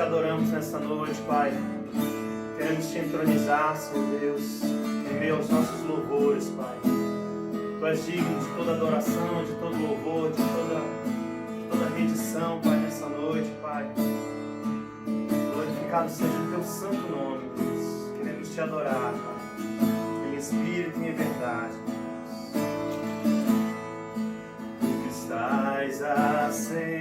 te adoramos nessa noite, Pai. Queremos te entronizar, Senhor Deus, em meio aos nossos louvores, Pai. Tu és digno de toda adoração, de todo louvor, de toda rendição, Pai, nessa noite, Pai. Glorificado seja o teu santo nome, Deus. Queremos te adorar, Pai, em espírito e em verdade, Deus. Tu que estás assentado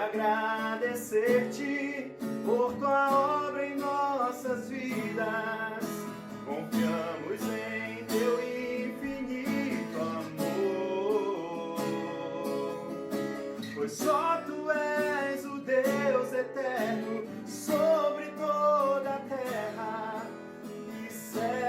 agradecer-te por tua obra em nossas vidas. Confiamos em teu infinito amor, pois só tu és o Deus eterno sobre toda a terra e céu.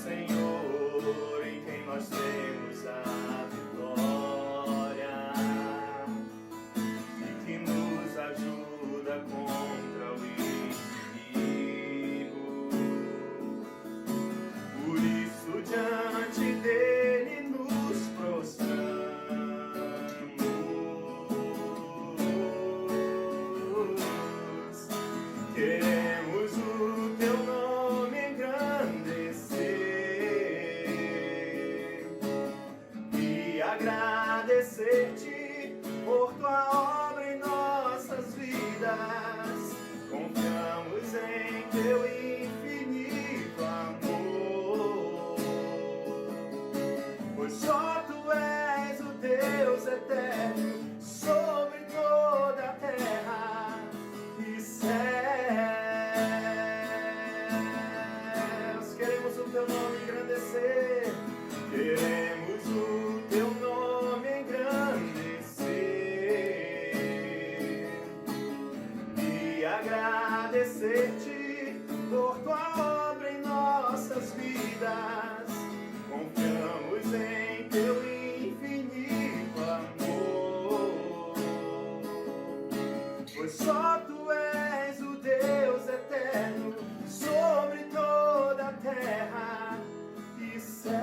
Senhor, em quem nós temos a vitória e que nos ajuda contra o inimigo. Por isso diante dele nos prostramos. Queremos o teu nome engrandecer, agradecer-te por tua obra em nossas vidas. Confiamos em teu infinito amor, pois só tu és o Deus eterno sobre toda a terra e céus. Queremos o teu nome engrandecer, queremos o teu nome engrandecer e agradecer-te por tua obra em nossas vidas. Confiamos em teu infinito amor, pois só tu és o Deus eterno sobre toda a terra e céus,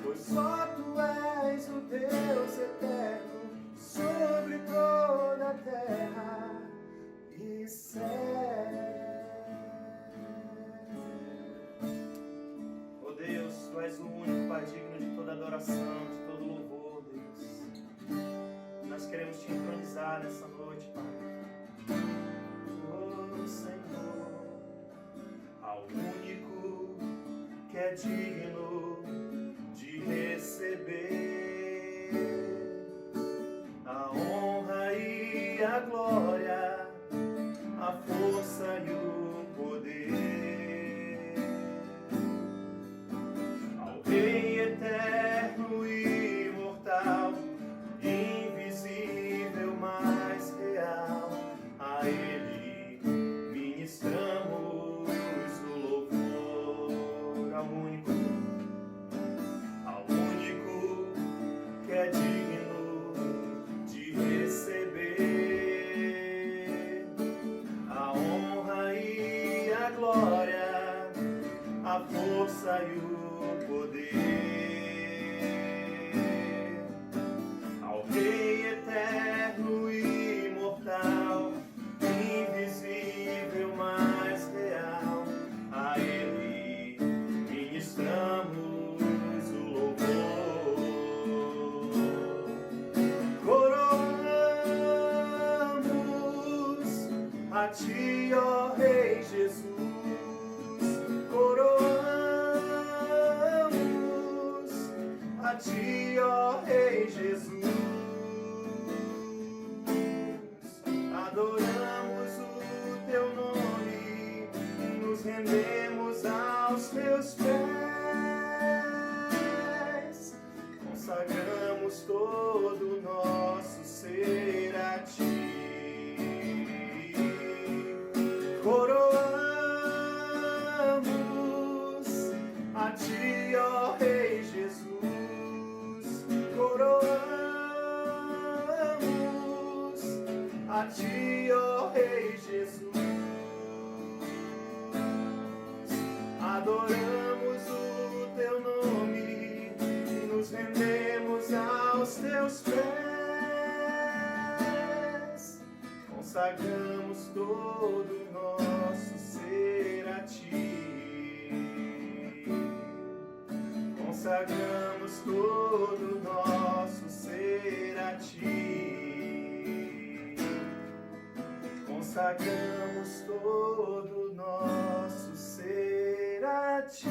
pois só tu és o Deus eterno sobre toda a terra e céus. Oh Deus, tu és o único Pai digno de toda adoração, de todo louvor, Deus. Nós queremos te entronizar nessa noite, Pai. Oh Senhor, ao único que é digno de receber a honra e a glória, a força e o poder, ao Rei eterno e imortal, invisível, mas real, a Ele ministramos o louvor. Ao único que é digno de receber a honra e a glória, a força e o poder, ao Rei eterno e imortal, invisível, mas real, a Ele ministramos o louvor. Coroamos a ti, ó Rei Jesus, coroamos a ti, ó Rei Jesus. Adoramos o teu nome, nos rendemos aos teus pés, consagramos todo o nosso ser a ti. Coroamos a ti, ó Rei Jesus, coroamos a ti, ó Rei Jesus. Adoramos o teu nome, nos rendemos aos teus pés, consagramos todo o nosso ser a ti. Consagramos todo o nosso ser a ti. consagramos todo o nosso ser a Ti.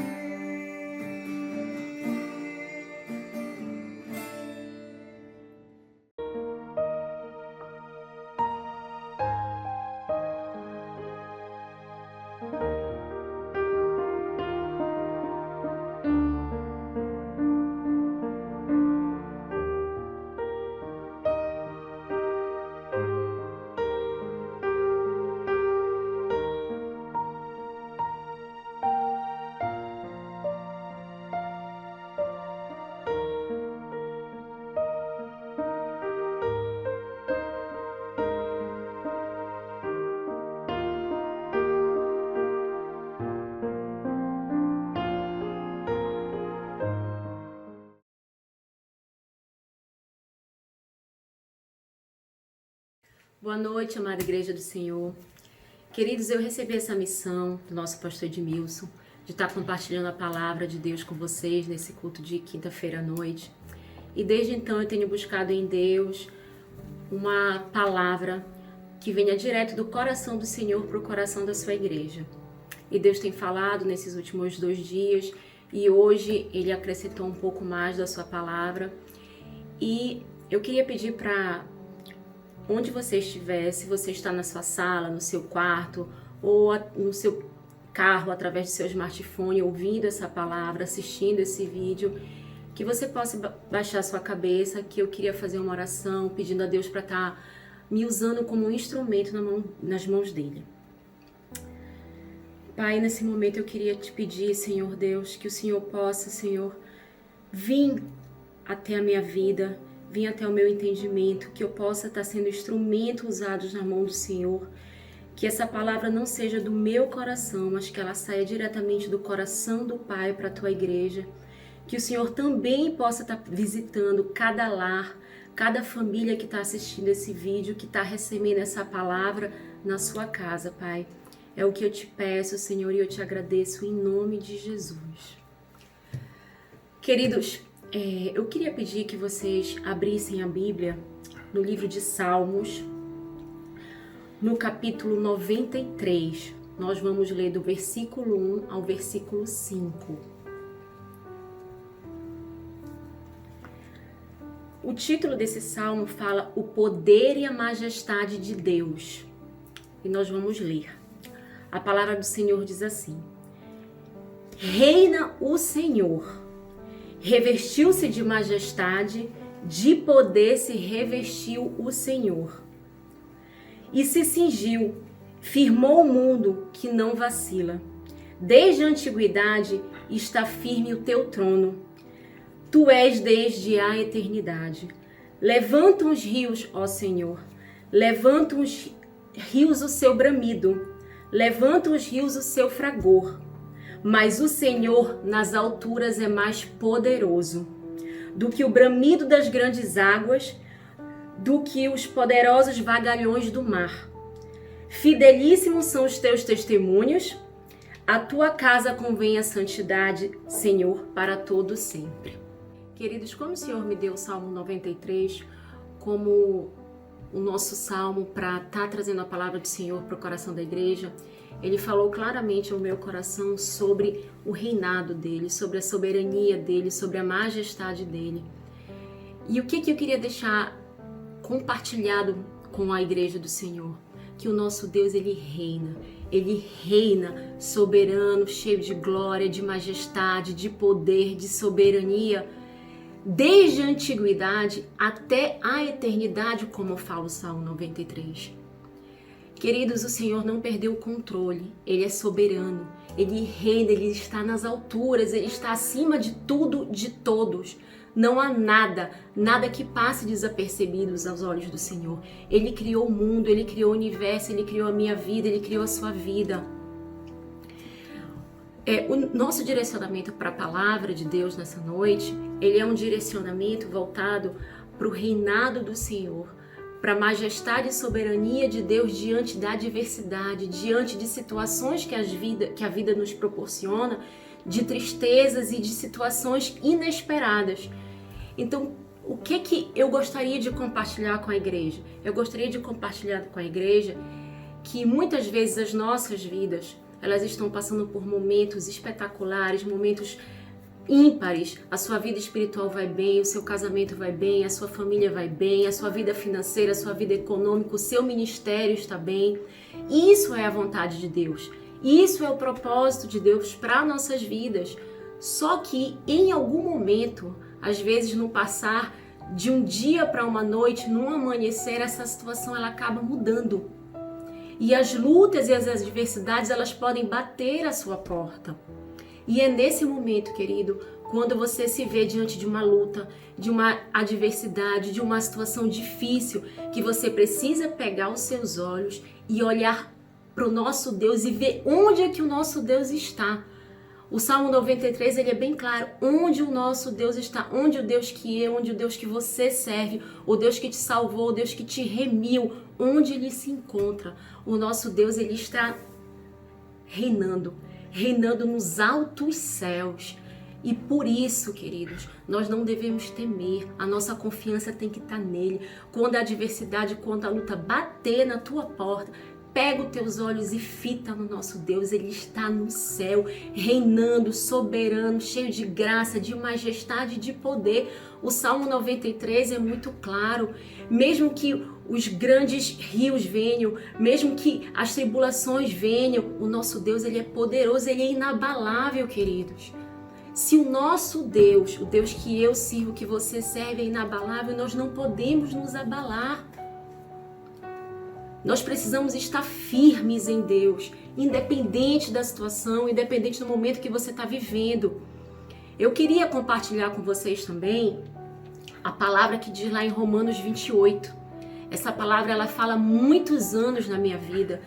Boa noite, amada Igreja do Senhor. Queridos, eu recebi essa missão do nosso pastor Edmilson, de estar compartilhando a palavra de Deus com vocês nesse culto de quinta-feira à noite. E desde então eu tenho buscado em Deus uma palavra que venha direto do coração do Senhor para o coração da sua igreja. E Deus tem falado nesses últimos 2 dias e hoje Ele acrescentou um pouco mais da sua palavra. E eu queria pedir para onde você estiver, se você está na sua sala, no seu quarto ou no seu carro, através do seu smartphone, ouvindo essa palavra, assistindo esse vídeo, que você possa baixar sua cabeça, que eu queria fazer uma oração pedindo a Deus para estar me usando como um instrumento nas mãos dele. Pai, nesse momento eu queria te pedir, Senhor Deus, que o Senhor possa, Senhor, vir até a minha vida, vir até o meu entendimento, que eu possa estar sendo instrumento usado na mão do Senhor, que essa palavra não seja do meu coração, mas que ela saia diretamente do coração do Pai para a tua igreja, que o Senhor também possa estar visitando cada lar, cada família que está assistindo esse vídeo, que está recebendo essa palavra na sua casa, Pai. É o que eu te peço, Senhor, e eu te agradeço em nome de Jesus. Queridos, eu queria pedir que vocês abrissem a Bíblia no livro de Salmos, no capítulo 93. Nós vamos ler do versículo 1 ao versículo 5. O título desse salmo fala o poder e a majestade de Deus. E nós vamos ler. A palavra do Senhor diz assim: Reina o Senhor. Revestiu-se de majestade, de poder se revestiu o Senhor. E se cingiu, firmou o mundo que não vacila. Desde a antiguidade está firme o teu trono. Tu és desde a eternidade. Levantam os rios, ó Senhor. Levantam os rios o seu bramido. Levantam os rios o seu fragor. Mas o Senhor nas alturas é mais poderoso do que o bramido das grandes águas, do que os poderosos vagalhões do mar. Fidelíssimos são os teus testemunhos, a tua casa convém a santidade, Senhor, para todo sempre. Queridos, como o Senhor me deu o Salmo 93 como o nosso salmo para estar trazendo a palavra do Senhor para o coração da igreja, Ele falou claramente ao meu coração sobre o reinado dele, sobre a soberania dele, sobre a majestade dele. E o que eu queria deixar compartilhado com a igreja do Senhor? Que o nosso Deus, ele reina soberano, cheio de glória, de majestade, de poder, de soberania, desde a antiguidade até a eternidade, como fala o Salmo 93. Queridos, o Senhor não perdeu o controle, Ele é soberano, Ele reina, Ele está nas alturas, Ele está acima de tudo, de todos. Não há nada que passe desapercebido aos olhos do Senhor. Ele criou o mundo, Ele criou o universo, Ele criou a minha vida, Ele criou a sua vida. O nosso direcionamento para a palavra de Deus nessa noite, ele é um direcionamento voltado para o reinado do Senhor, para a majestade e soberania de Deus diante da adversidade, diante de situações que a vida nos proporciona, de tristezas e de situações inesperadas. Então, o que eu gostaria de compartilhar com a igreja? Eu gostaria de compartilhar com a igreja que muitas vezes as nossas vidas, elas estão passando por momentos espetaculares, momentos ímpares. A sua vida espiritual vai bem, o seu casamento vai bem, a sua família vai bem, a sua vida financeira, a sua vida econômica, o seu ministério está bem. Isso é a vontade de Deus. Isso é o propósito de Deus para nossas vidas. Só que em algum momento, às vezes no passar de um dia para uma noite, num amanhecer, essa situação ela acaba mudando. E as lutas e as adversidades, elas podem bater à sua porta. E é nesse momento, querido, quando você se vê diante de uma luta, de uma adversidade, de uma situação difícil, que você precisa pegar os seus olhos e olhar para o nosso Deus e ver onde é que o nosso Deus está. O Salmo 93, ele é bem claro, onde o nosso Deus está, onde o Deus onde o Deus que você serve, o Deus que te salvou, o Deus que te remiu, onde ele se encontra. O nosso Deus, ele está reinando nos altos céus. E por isso, queridos, nós não devemos temer, a nossa confiança tem que estar nele. Quando a adversidade, quando a luta bater na tua porta, pega os teus olhos e fita no nosso Deus. Ele está no céu, reinando, soberano, cheio de graça, de majestade, de poder. O Salmo 93 é muito claro. Mesmo que os grandes rios venham, mesmo que as tribulações venham, o nosso Deus, ele é poderoso, ele é inabalável, queridos. Se o nosso Deus, o Deus que eu sirvo, que você serve, é inabalável, nós não podemos nos abalar. Nós precisamos estar firmes em Deus, independente da situação, independente do momento que você está vivendo. Eu queria compartilhar com vocês também a palavra que diz lá em Romanos 28. Essa palavra, ela fala muitos anos na minha vida.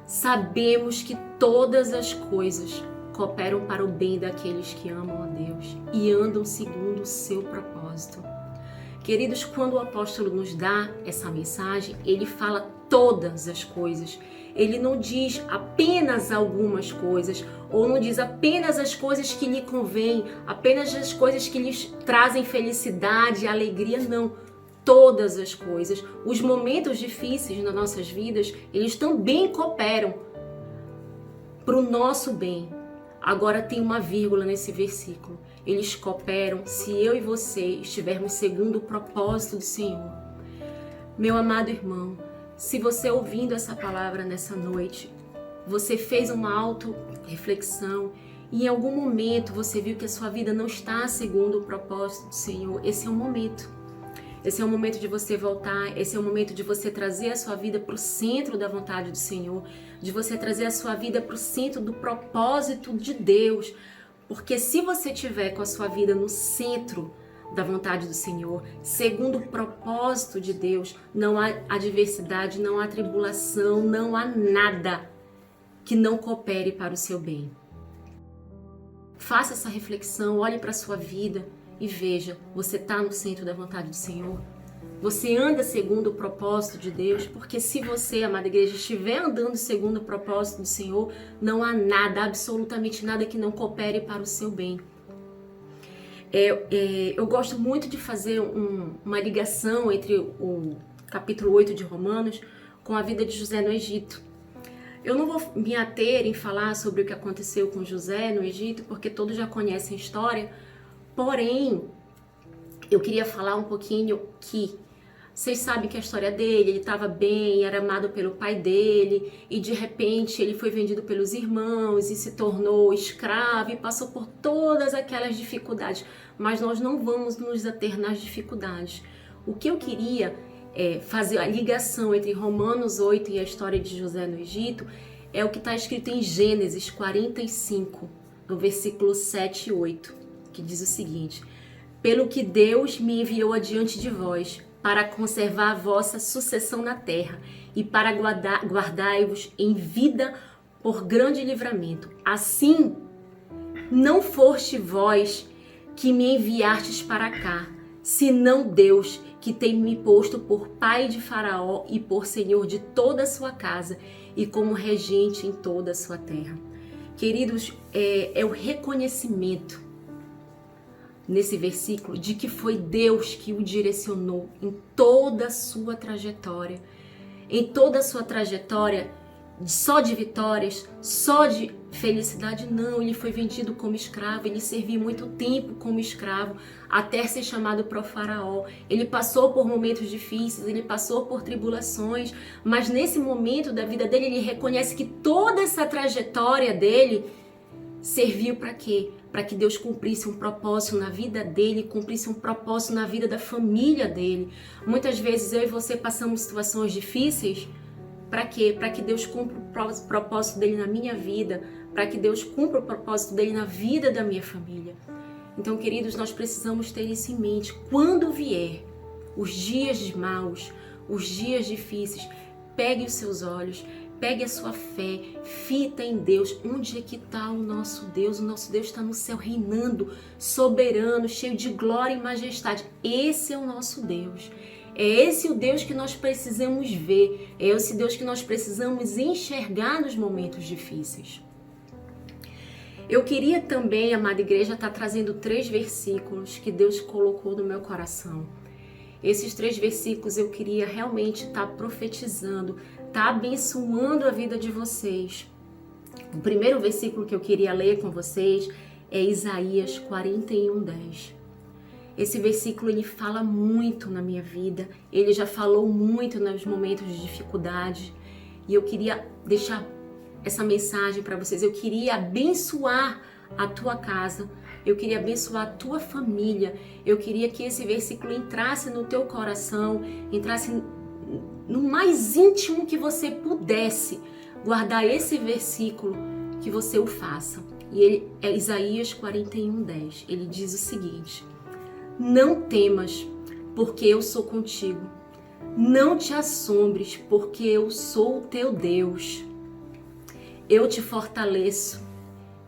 Sabemos que todas as coisas cooperam para o bem daqueles que amam a Deus e andam segundo o seu propósito. Queridos, quando o apóstolo nos dá essa mensagem, ele fala todas as coisas. Ele não diz apenas algumas coisas, ou não diz apenas as coisas que lhe convêm, apenas as coisas que lhes trazem felicidade, alegria, não. Todas as coisas. Os momentos difíceis nas nossas vidas, eles também cooperam para o nosso bem. Agora tem uma vírgula nesse versículo. Eles cooperam se eu e você estivermos segundo o propósito do Senhor. Meu amado irmão, se você ouvindo essa palavra nessa noite, você fez uma auto-reflexão e em algum momento você viu que a sua vida não está segundo o propósito do Senhor, esse é o momento. Esse é o momento de você voltar, esse é o momento de você trazer a sua vida para o centro da vontade do Senhor, de você trazer a sua vida para o centro do propósito de Deus. Porque se você estiver com a sua vida no centro da vontade do Senhor, segundo o propósito de Deus, não há adversidade, não há tribulação, não há nada que não coopere para o seu bem. Faça essa reflexão, olhe para a sua vida e veja, você está no centro da vontade do Senhor? Você anda segundo o propósito de Deus? Porque se você, amada igreja, estiver andando segundo o propósito do Senhor, não há nada, absolutamente nada que não coopere para o seu bem. Eu gosto muito de fazer uma ligação entre o capítulo 8 de Romanos com a vida de José no Egito. Eu não vou me ater em falar sobre o que aconteceu com José no Egito, porque todos já conhecem a história. Porém, eu queria falar um pouquinho que vocês sabem que a história dele, ele estava bem, era amado pelo pai dele e de repente ele foi vendido pelos irmãos e se tornou escravo e passou por todas aquelas dificuldades. Mas nós não vamos nos ater nas dificuldades. O que eu queria fazer a ligação entre Romanos 8 e a história de José no Egito é o que está escrito em Gênesis 45, no versículo 7 e 8, que diz o seguinte: pelo que Deus me enviou adiante de vós, para conservar a vossa sucessão na terra e para guardai-vos em vida por grande livramento. Assim, não foste vós que me enviastes para cá, senão Deus, que tem me posto por pai de Faraó e por senhor de toda a sua casa e como regente em toda a sua terra. Queridos, é o reconhecimento nesse versículo de que foi Deus que o direcionou em toda a sua trajetória. Em toda a sua trajetória, só de vitórias, só de felicidade. Não, ele foi vendido como escravo, ele serviu muito tempo como escravo, até ser chamado para o faraó. Ele passou por momentos difíceis, ele passou por tribulações, mas nesse momento da vida dele, ele reconhece que toda essa trajetória dele serviu para quê? Para que Deus cumprisse um propósito na vida dele, cumprisse um propósito na vida da família dele. Muitas vezes eu e você passamos situações difíceis. Para quê? Para que Deus cumpra o propósito dele na minha vida, para que Deus cumpra o propósito dele na vida da minha família. Então, queridos, nós precisamos ter isso em mente. Quando vier os dias maus, os dias difíceis, pegue os seus olhos, pegue a sua fé, fita em Deus. Onde é que está o nosso Deus? O nosso Deus está no céu reinando, soberano, cheio de glória e majestade. Esse é o nosso Deus. É esse o Deus que nós precisamos ver, é esse Deus que nós precisamos enxergar nos momentos difíceis. Eu queria também, amada igreja, estar trazendo 3 versículos que Deus colocou no meu coração. Esses 3 versículos eu queria realmente estar profetizando, estar abençoando a vida de vocês. O primeiro versículo que eu queria ler com vocês é Isaías 41:10. Esse versículo ele fala muito na minha vida, ele já falou muito nos momentos de dificuldade e eu queria deixar essa mensagem para vocês. Eu queria abençoar a tua casa, eu queria abençoar a tua família, eu queria que esse versículo entrasse no teu coração, entrasse no mais íntimo que você pudesse guardar esse versículo, que você o faça. E ele é Isaías 41:10, ele diz o seguinte: não temas, porque eu sou contigo. Não te assombres, porque eu sou o teu Deus. Eu te fortaleço,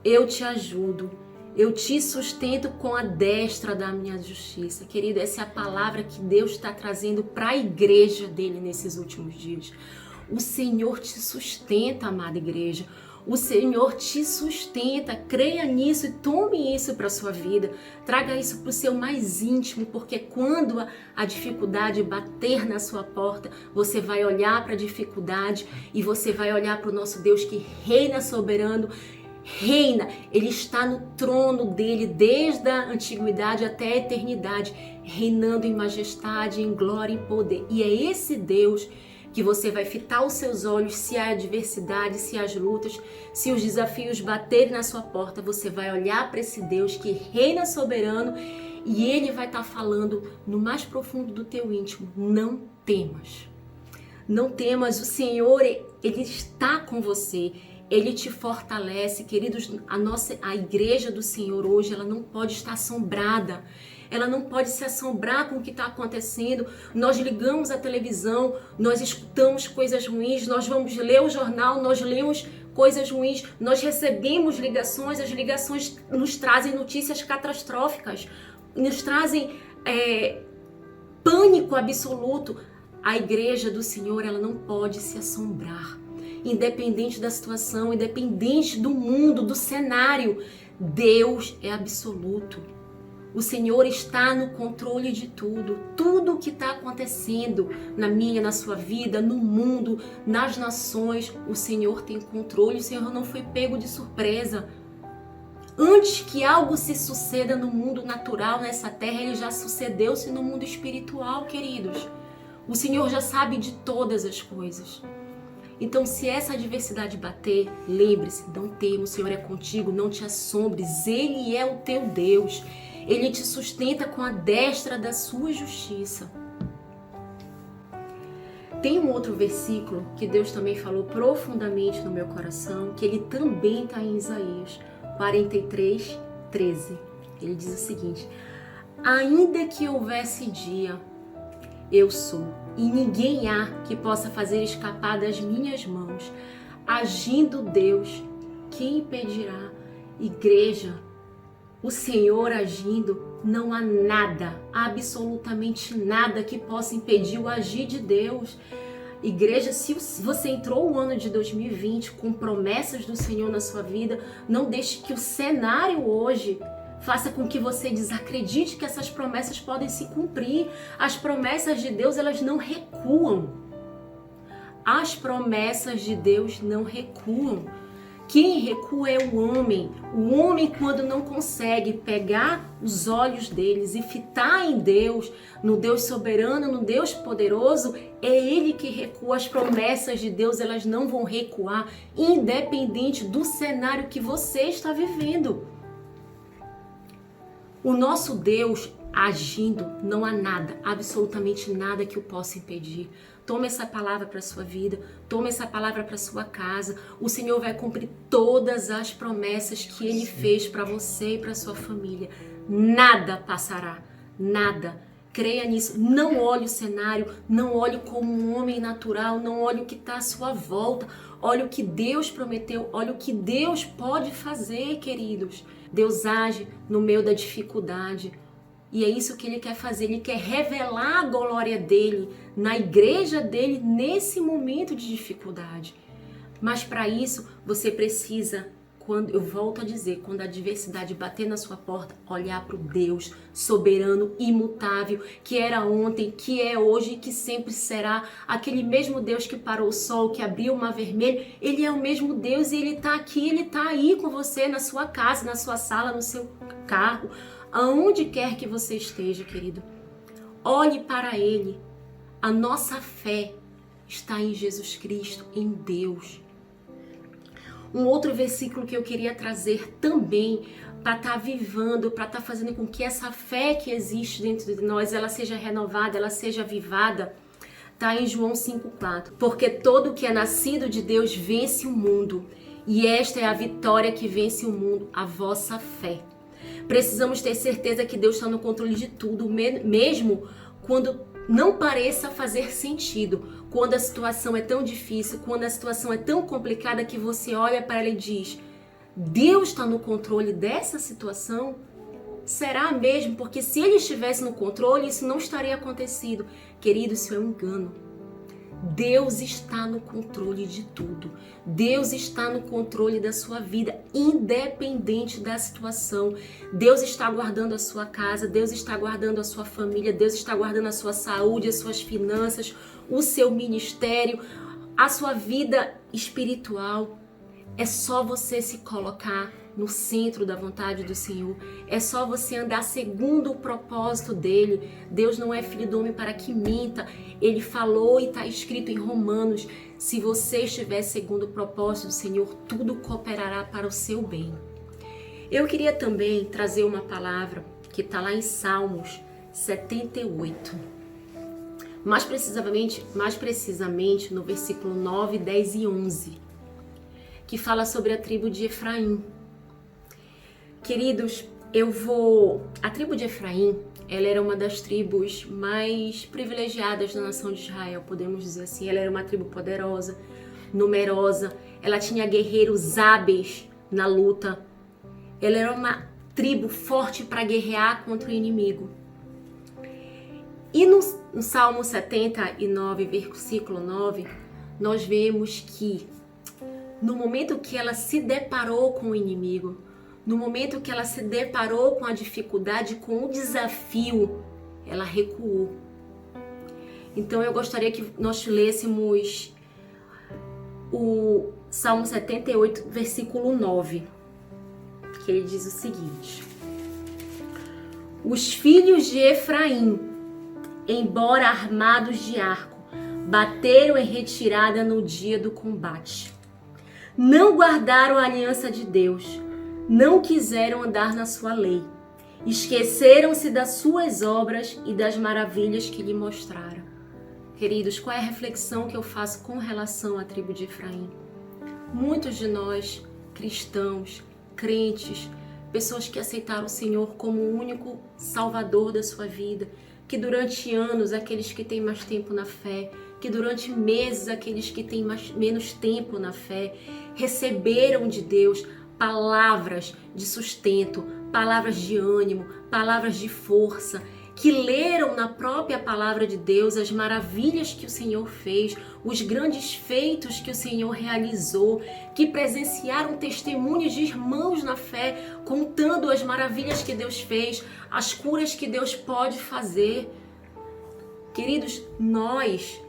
eu te ajudo, eu te sustento com a destra da minha justiça. Querido, essa é a palavra que Deus está trazendo para a igreja dele nesses últimos dias. O Senhor te sustenta, amada igreja. O Senhor te sustenta, creia nisso e tome isso para a sua vida. Traga isso para o seu mais íntimo, porque quando a dificuldade bater na sua porta, você vai olhar para a dificuldade e você vai olhar para o nosso Deus que reina soberano, reina. Ele está no trono dele desde a antiguidade até a eternidade, reinando em majestade, em glória e poder. E é esse Deus que você vai fitar os seus olhos se há adversidade, se há as lutas, se os desafios baterem na sua porta, você vai olhar para esse Deus que reina soberano e ele vai estar falando no mais profundo do teu íntimo: não temas. Não temas, o Senhor, ele está com você. Ele te fortalece. Queridos, a igreja do Senhor hoje, ela não pode estar assombrada. Ela não pode se assombrar com o que está acontecendo. Nós ligamos a televisão, nós escutamos coisas ruins, nós vamos ler o jornal, nós lemos coisas ruins, nós recebemos ligações, as ligações nos trazem notícias catastróficas, nos trazem pânico absoluto. A igreja do Senhor, ela não pode se assombrar. Independente da situação, independente do mundo, do cenário, Deus é absoluto. O Senhor está no controle de tudo. Tudo o que está acontecendo na minha, na sua vida, no mundo, nas nações, o Senhor tem controle. O Senhor não foi pego de surpresa. Antes que algo se suceda no mundo natural, nessa terra, ele já sucedeu-se no mundo espiritual, queridos. O Senhor já sabe de todas as coisas. Então, se essa adversidade bater, lembre-se, não tema, o Senhor é contigo, não te assombres, Ele é o teu Deus. Ele te sustenta com a destra da sua justiça. Tem um outro versículo que Deus também falou profundamente no meu coração, que ele também está em Isaías 43:13. Ele diz o seguinte: ainda que houvesse dia, eu sou, e ninguém há que possa fazer escapar das minhas mãos. Agindo Deus, quem impedirá? Igreja, o Senhor agindo, não há nada, absolutamente nada que possa impedir o agir de Deus. Igreja, se você entrou o ano de 2020 com promessas do Senhor na sua vida, não deixe que o cenário hoje faça com que você desacredite que essas promessas podem se cumprir. As promessas de Deus, elas não recuam. As promessas de Deus não recuam. Quem recua é o homem. O homem, quando não consegue pegar os olhos deles e fitar em Deus, no Deus soberano, no Deus poderoso, é ele que recua. As promessas de Deus, elas não vão recuar, independente do cenário que você está vivendo. O nosso Deus agindo, não há nada, absolutamente nada que o possa impedir. Tome essa palavra para a sua vida, tome essa palavra para a sua casa. O Senhor vai cumprir todas as promessas que Ele fez para você e para a sua família. Nada passará, nada. Creia nisso. Não olhe o cenário, não olhe como um homem natural, não olhe o que está à sua volta. Olhe o que Deus prometeu, olhe o que Deus pode fazer, queridos. Deus age no meio da dificuldade. E é isso que Ele quer fazer, Ele quer revelar a glória dEle na igreja dEle nesse momento de dificuldade. Mas para isso, você precisa, eu volto a dizer, quando a adversidade bater na sua porta, olhar para o Deus soberano, imutável, que era ontem, que é hoje e que sempre será. Aquele mesmo Deus que parou o sol, que abriu o mar vermelho, Ele é o mesmo Deus e Ele está aqui, Ele está aí com você, na sua casa, na sua sala, no seu carro. Aonde quer que você esteja, querido, olhe para Ele. A nossa fé está em Jesus Cristo, em Deus. Um outro versículo que eu queria trazer também para estar avivando, para estar fazendo com que essa fé que existe dentro de nós, ela seja renovada, ela seja avivada, está em João 5,4. Porque todo que é nascido de Deus vence o mundo, e esta é a vitória que vence o mundo, a vossa fé. Precisamos ter certeza que Deus está no controle de tudo, mesmo quando não pareça fazer sentido. Quando a situação é tão difícil, quando a situação é tão complicada que você olha para ela e diz: Deus está no controle dessa situação? Será mesmo? Porque se Ele estivesse no controle, isso não estaria acontecido. Querido, isso é um engano. Deus está no controle de tudo. Deus está no controle da sua vida, independente da situação. Deus está guardando a sua casa, Deus está guardando a sua família, Deus está guardando a sua saúde, as suas finanças, o seu ministério, a sua vida espiritual. É só você se colocar no centro da vontade do Senhor. É só você andar segundo o propósito dele. Deus não é filho do homem para que minta. Ele falou e está escrito em Romanos: se você estiver segundo o propósito do Senhor, tudo cooperará para o seu bem. Eu queria também trazer uma palavra que está lá em Salmos 78. Mais precisamente no versículo 9, 10 e 11, que fala sobre a tribo de Efraim. Queridos, a tribo de Efraim, ela era uma das tribos mais privilegiadas da nação de Israel, podemos dizer assim. Ela era uma tribo poderosa, numerosa, ela tinha guerreiros hábeis na luta. Ela era uma tribo forte para guerrear contra o inimigo. E no Salmo 79, versículo 9, nós vemos que no momento que ela se deparou com o inimigo, no momento que ela se deparou com a dificuldade, com o desafio, ela recuou. Então eu gostaria que nós lêssemos o Salmo 78, versículo 9, que ele diz o seguinte: os filhos de Efraim, embora armados de arco, bateram em retirada no dia do combate. Não guardaram a aliança de Deus, não quiseram andar na sua lei. Esqueceram-se das suas obras e das maravilhas que lhe mostraram. Queridos, qual é a reflexão que eu faço com relação à tribo de Efraim? Muitos de nós, cristãos, crentes, pessoas que aceitaram o Senhor como o único salvador da sua vida, que durante anos, aqueles que têm mais tempo na fé, que durante meses, aqueles que têm menos tempo na fé, receberam de Deus palavras de sustento, palavras de ânimo, palavras de força, que leram na própria palavra de Deus as maravilhas que o Senhor fez, os grandes feitos que o Senhor realizou, que presenciaram testemunhos de irmãos na fé, contando as maravilhas que Deus fez, as curas que Deus pode fazer. Queridos, nós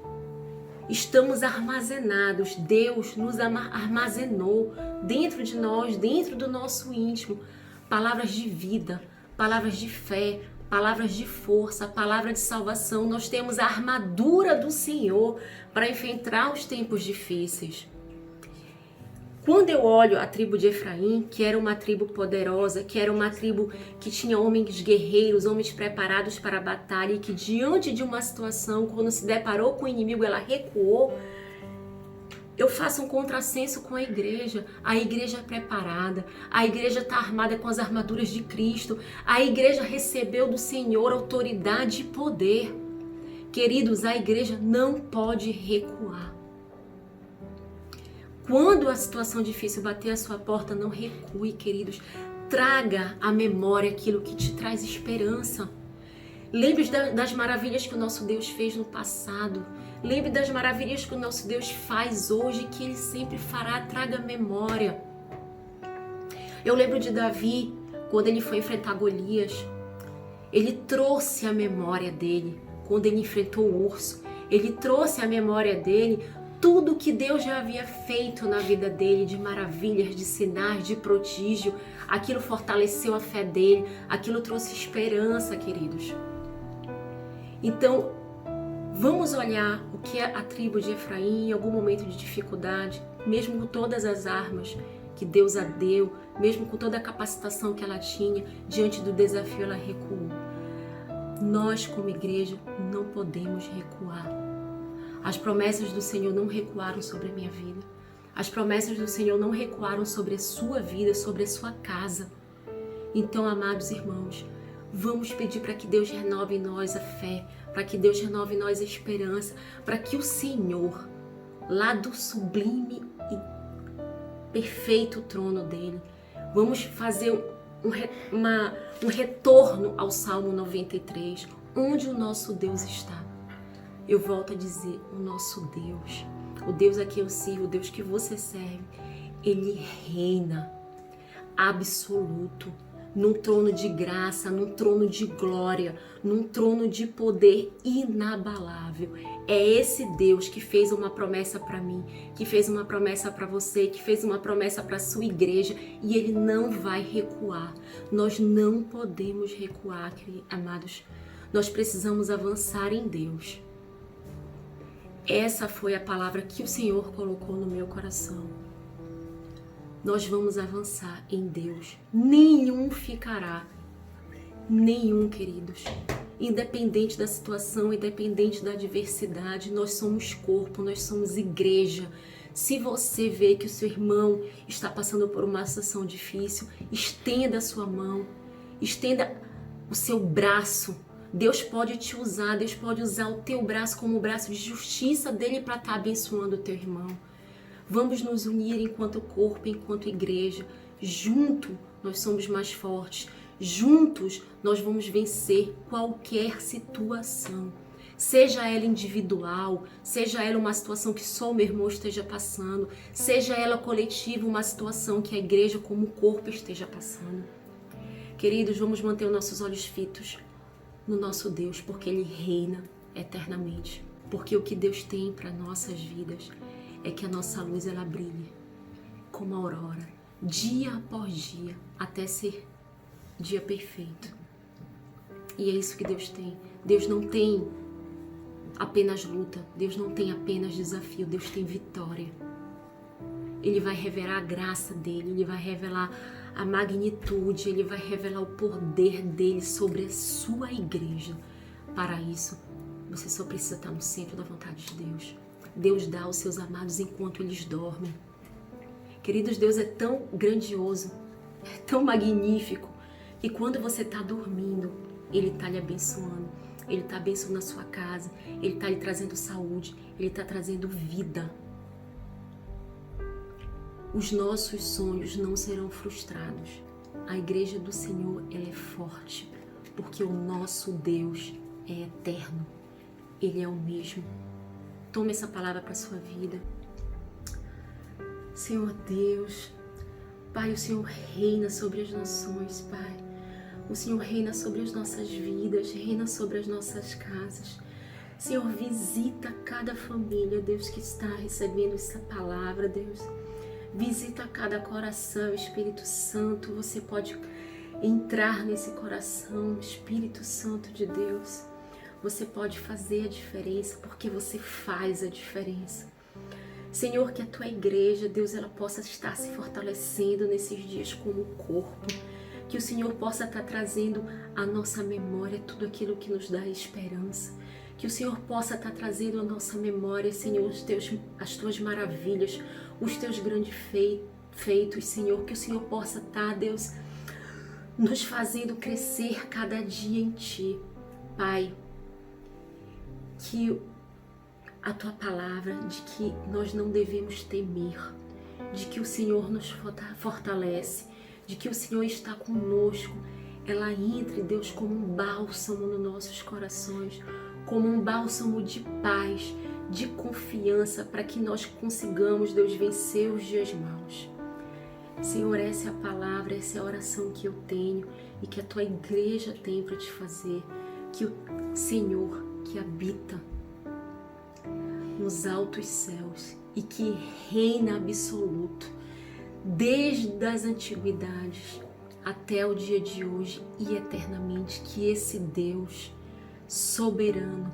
estamos armazenados. Deus nos armazenou dentro de nós, dentro do nosso íntimo, palavras de vida, palavras de fé, palavras de força, palavra de salvação. Nós temos a armadura do Senhor para enfrentar os tempos difíceis. Quando eu olho a tribo de Efraim, que era uma tribo poderosa, que era uma tribo que tinha homens guerreiros, homens preparados para a batalha, e que diante de uma situação, quando se deparou com o inimigo, ela recuou, eu faço um contrassenso com a igreja. A igreja é preparada, a igreja está armada com as armaduras de Cristo, a igreja recebeu do Senhor autoridade e poder. Queridos, a igreja não pode recuar. Quando a situação difícil bater a sua porta, não recue, queridos. Traga à memória aquilo que te traz esperança. Lembre das maravilhas que o nosso Deus fez no passado. Lembre das maravilhas que o nosso Deus faz hoje, que Ele sempre fará. Traga à memória. Eu lembro de Davi, quando ele foi enfrentar Golias. Ele trouxe a memória dele, quando ele enfrentou o urso. Ele trouxe a memória dele tudo que Deus já havia feito na vida dele, de maravilhas, de sinais, de prodígio. Aquilo fortaleceu a fé dele, aquilo trouxe esperança, queridos. Então, vamos olhar o que a tribo de Efraim, em algum momento de dificuldade, mesmo com todas as armas que Deus a deu, mesmo com toda a capacitação que ela tinha, diante do desafio ela recuou. Nós, como igreja, não podemos recuar. As promessas do Senhor não recuaram sobre a minha vida. As promessas do Senhor não recuaram sobre a sua vida, sobre a sua casa. Então, amados irmãos, vamos pedir para que Deus renove em nós a fé, para que Deus renove em nós a esperança, para que o Senhor, lá do sublime e perfeito trono dele, vamos fazer um retorno ao Salmo 93, onde o nosso Deus está. Eu volto a dizer, o nosso Deus, o Deus a quem eu sirvo, o Deus que você serve, Ele reina absoluto, num trono de graça, num trono de glória, num trono de poder inabalável. É esse Deus que fez uma promessa para mim, que fez uma promessa para você, que fez uma promessa para a sua igreja, e Ele não vai recuar. Nós não podemos recuar, amados. Nós precisamos avançar em Deus. Essa foi a palavra que o Senhor colocou no meu coração. Nós vamos avançar em Deus. Nenhum ficará. Nenhum, queridos. Independente da situação, independente da adversidade, nós somos corpo, nós somos igreja. Se você vê que o seu irmão está passando por uma situação difícil, estenda a sua mão, estenda o seu braço. Deus pode te usar, Deus pode usar o teu braço como o braço de justiça dele para estar abençoando o teu irmão. Vamos nos unir enquanto corpo, enquanto igreja. Junto nós somos mais fortes. Juntos nós vamos vencer qualquer situação. Seja ela individual, seja ela uma situação que só o meu irmão esteja passando, seja ela coletiva, uma situação que a igreja como corpo esteja passando. Queridos, vamos manter os nossos olhos fitos no nosso Deus, porque Ele reina eternamente. Porque o que Deus tem para nossas vidas é que a nossa luz ela brilhe como a aurora, dia após dia, até ser dia perfeito. E é isso que Deus tem. Deus não tem apenas luta, Deus não tem apenas desafio, Deus tem vitória. Ele vai revelar a graça dele, Ele vai revelar a magnitude, Ele vai revelar o poder dele sobre a sua igreja. Para isso, você só precisa estar no centro da vontade de Deus. Deus dá aos seus amados enquanto eles dormem. Queridos, Deus é tão grandioso, é tão magnífico, que quando você está dormindo, Ele está lhe abençoando. Ele está abençoando a sua casa, Ele está lhe trazendo saúde, Ele está trazendo vida. Os nossos sonhos não serão frustrados. A igreja do Senhor, ela é forte, porque o nosso Deus é eterno. Ele é o mesmo. Tome essa palavra para a sua vida. Senhor Deus, Pai, o Senhor reina sobre as nações, Pai. O Senhor reina sobre as nossas vidas, reina sobre as nossas casas. Senhor, visita cada família, Deus, que está recebendo essa palavra, Deus. Visita cada coração, Espírito Santo. Você pode entrar nesse coração, Espírito Santo de Deus. Você pode fazer a diferença, porque você faz a diferença. Senhor, que a tua igreja, Deus, ela possa estar se fortalecendo nesses dias como corpo. Que o Senhor possa estar trazendo à nossa memória tudo aquilo que nos dá esperança. Que o Senhor possa estar trazendo à nossa memória, Senhor, as tuas maravilhas, os teus grandes feitos, Senhor. Que o Senhor possa estar, Deus, nos fazendo crescer cada dia em Ti. Pai, que a Tua palavra de que nós não devemos temer, de que o Senhor nos fortalece, de que o Senhor está conosco, ela entre, Deus, como um bálsamo nos nossos corações, como um bálsamo de paz, de confiança, para que nós consigamos, Deus, vencer os dias maus. Senhor, essa é a palavra, essa é a oração que eu tenho e que a Tua igreja tem para te fazer. Que o Senhor, que habita nos altos céus e que reina absoluto, desde as antiguidades até o dia de hoje e eternamente, que esse Deus soberano,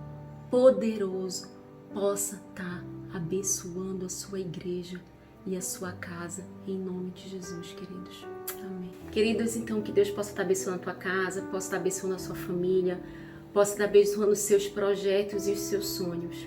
poderoso, possa estar abençoando a sua igreja e a sua casa, em nome de Jesus, queridos. Amém. Queridos, então, que Deus possa estar abençoando a tua casa, possa estar abençoando a sua família, possa estar abençoando os seus projetos e os seus sonhos.